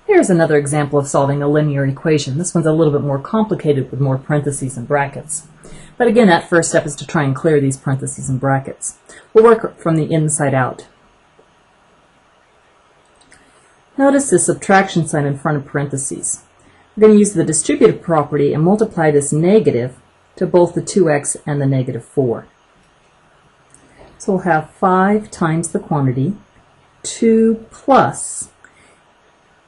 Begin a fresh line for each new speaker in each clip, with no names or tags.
Here's another example of solving a linear equation. This one's a little bit more complicated with more parentheses and brackets. But again, that first step is to try and clear these parentheses and brackets. We'll work from the inside out. Notice the subtraction sign in front of parentheses. We're going to use the distributive property and multiply this negative to both the 2x and the negative 4. So we'll have 5 times the quantity, 2 plus,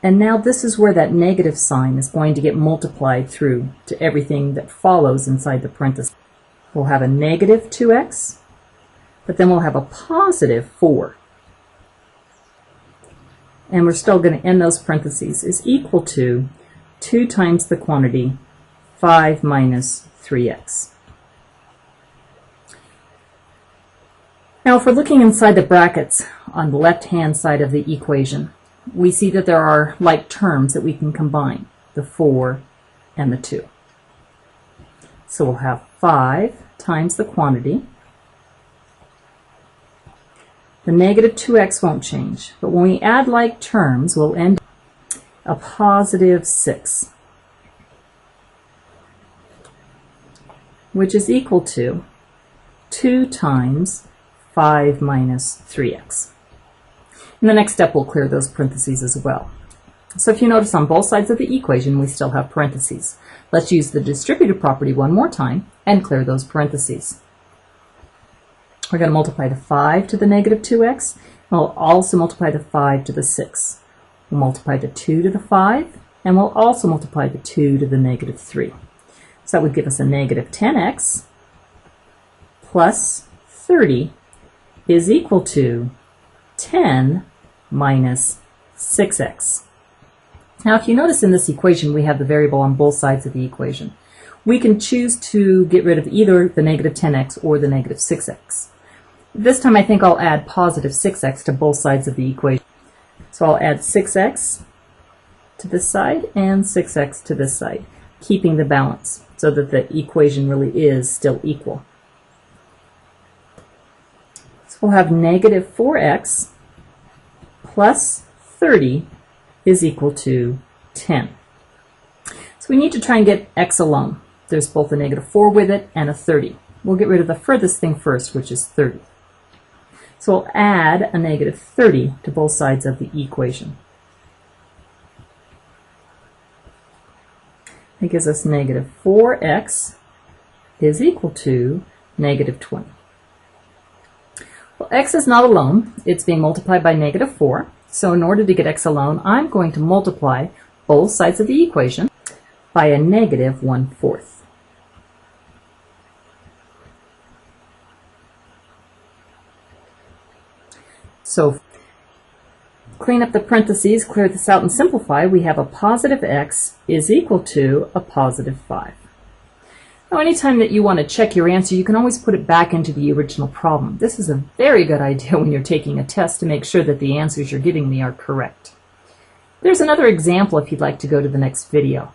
and now this is where that negative sign is going to get multiplied through to everything that follows inside the parentheses. We'll have a negative 2x, but then we'll have a positive 4. And we're still going to end those parentheses is equal to 2 times the quantity, 5 minus 3x. Now if we're looking inside the brackets on the left-hand side of the equation, we see that there are like terms that we can combine, the 4 and the 2. So we'll have 5 times the quantity. The negative 2x won't change, but when we add like terms, we'll end a positive 6, which is equal to 2 times 5 minus 3x. In the next step, we'll clear those parentheses as well. So if you notice on both sides of the equation, we still have parentheses. Let's use the distributive property one more time and clear those parentheses. We're going to multiply the 5 to the negative 2x, and we'll also multiply the 5 to the 6. We'll multiply the 2 to the 5, and we'll also multiply the 2 to the negative 3. So that would give us a negative 10x plus 30 is equal to 10 minus 6x. Now if you notice in this equation we have the variable on both sides of the equation. We can choose to get rid of either the negative 10x or the negative 6x. This time I think I'll add positive 6x to both sides of the equation. So I'll add 6x to this side and 6x to this side, keeping the balance so that the equation really is still equal. So we'll have negative 4x plus 30 is equal to 10. So we need to try and get x alone. There's both a negative 4 with it and a 30. We'll get rid of the furthest thing first, which is 30. So we'll add a negative 30 to both sides of the equation. That gives us negative 4x is equal to negative 20. Well, x is not alone. It's being multiplied by negative 4. So in order to get x alone, I'm going to multiply both sides of the equation by a negative 1/4. So clean up the parentheses, clear this out, and simplify. We have a positive x is equal to a positive 5. Now, anytime that you want to check your answer, you can always put it back into the original problem. This is a very good idea when you're taking a test to make sure that the answers you're giving me are correct. There's another example if you'd like to go to the next video.